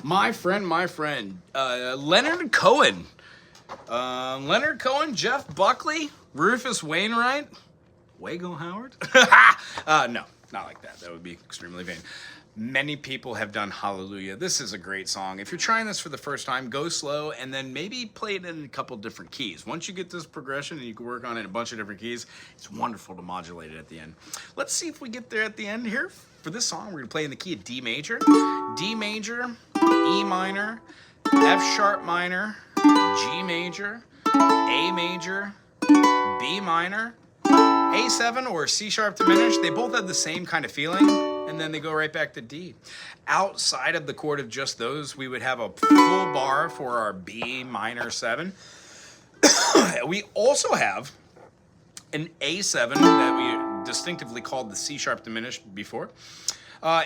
My friend, Leonard Cohen. Leonard Cohen, Jeff Buckley, Rufus Wainwright, Wago Howard? No, not like that. That would be extremely vain. Many people have done Hallelujah. This is a great song. If you're trying this for the first time, go slow and then maybe play it in a couple different keys. Once you get this progression and you can work on it in a bunch of different keys, it's wonderful to modulate it at the end. Let's see if we get there at the end here. For this song, we're going to play in the key of D major, E minor, F sharp minor, G major, A major, B minor, A7 or C sharp diminished. They both have the same kind of feeling, and then they go right back to D. Outside of the chord of just those, we would have a full bar for our B minor 7. We also have an A7 that we distinctively called the C sharp diminished before.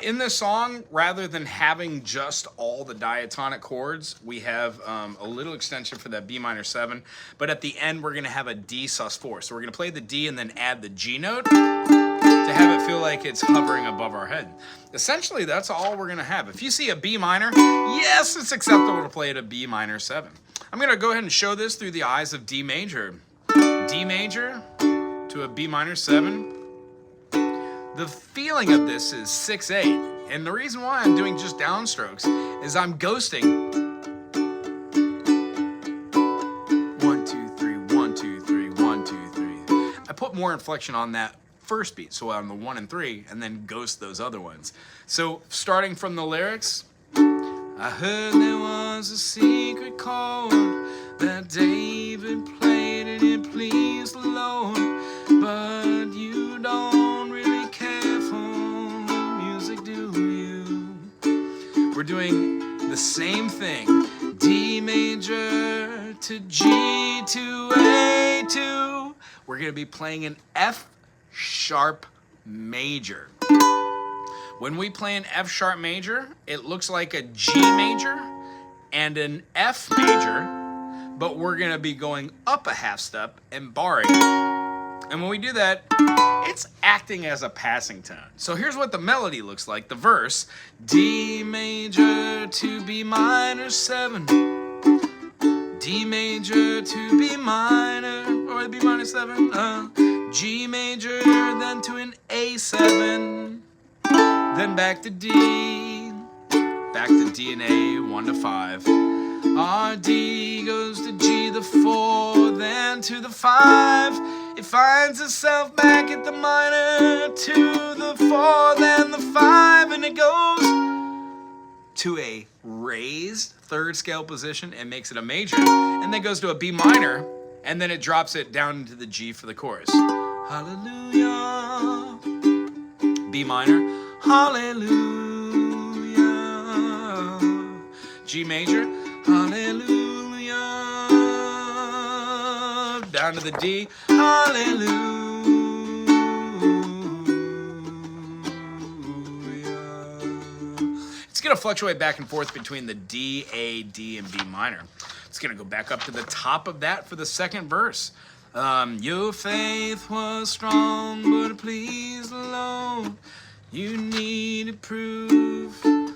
In this song, rather than having just all the diatonic chords, we have a little extension for that B minor 7, but at the end we're going to have a D sus4. So we're going to play the D and then add the G note to have it feel like it's hovering above our head. Essentially, that's all we're going to have. If you see a B minor, yes, it's acceptable to play at a B minor 7. I'm going to go ahead and show this through the eyes of D major. D major to a B minor 7. The feeling of this is 6/8, and the reason why I'm doing just downstrokes is I'm ghosting 1 2 3 1 2 3 1 2 3. I put more inflection on that first beat, so on the 1 and 3, and then ghost those other ones. So starting from the lyrics, I heard there was a secret chord that David played and it pleased the Lord, but you don't really care for music, do you? We're doing the same thing. D major to G to A2. We're going to be playing an F sharp major. When we play an F sharp major, it looks like a G major and an F major, but we're going to be going up a half step and barring. And when we do that, it's acting as a passing tone. So here's what the melody looks like. The verse, D major to B minor 7. D major to B minor, or B minor 7. G major, then to an A7. Then back to D. Back to D and A, 1 to 5. Our D goes to G, the 4, then to the 5. It finds itself back at the minor, to the 4, then the 5, and it goes to a raised third scale position and makes it a major, and then goes to a B minor, and then it drops it down into the G for the chorus. Hallelujah. B minor. Hallelujah. G major. Hallelujah. Down to the D. Hallelujah. It's going to fluctuate back and forth between the D, A, D, and B minor. It's going to go back up to the top of that for the second verse. Your faith was strong, but it pleased the Lord. You needed proof, but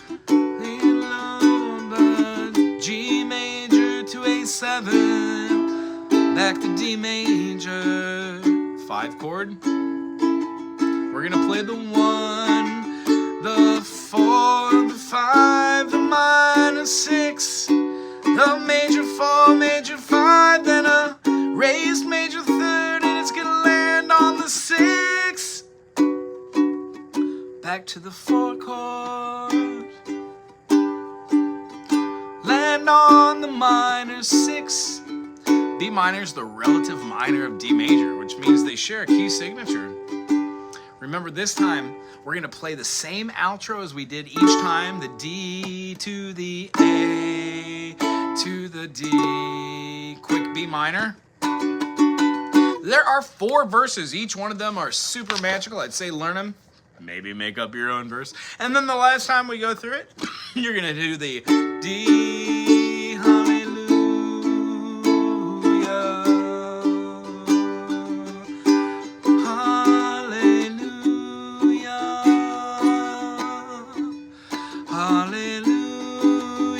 G major to A7, back to D major, 5 chord. We're gonna play the 1, the 4, the 5, the minor 6, the major 4, major 5, then a raised major 3rd, and it's gonna land on the 6. Back to the 4 chord. Land on the minor 6. B minor is the relative minor of D major, which means they share a key signature. Remember, this time we're going to play the same outro as we did each time. The D to the A to the D. Quick B minor. There are 4 verses. Each one of them are super magical. I'd say learn them. Maybe make up your own verse. And then the last time we go through it, you're going to do the D, hallelujah, hallelujah, hallelujah.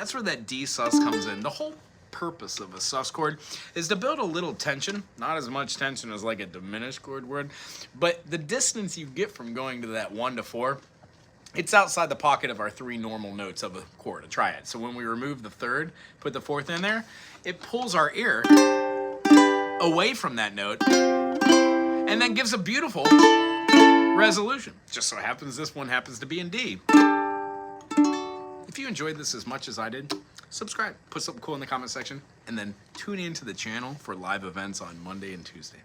That's where that D sus comes in. The whole purpose of a sus chord is to build a little tension, not as much tension as like a diminished chord would, but the distance you get from going to that 1 to 4, it's outside the pocket of our 3 normal notes of a chord, a triad. So when we remove the 3rd, put the 4th in there, it pulls our ear away from that note and then gives a beautiful resolution. Just so happens this one happens to be in D. If you enjoyed this as much as I did, subscribe, put something cool in the comment section, and then tune into the channel for live events on Monday and Tuesday.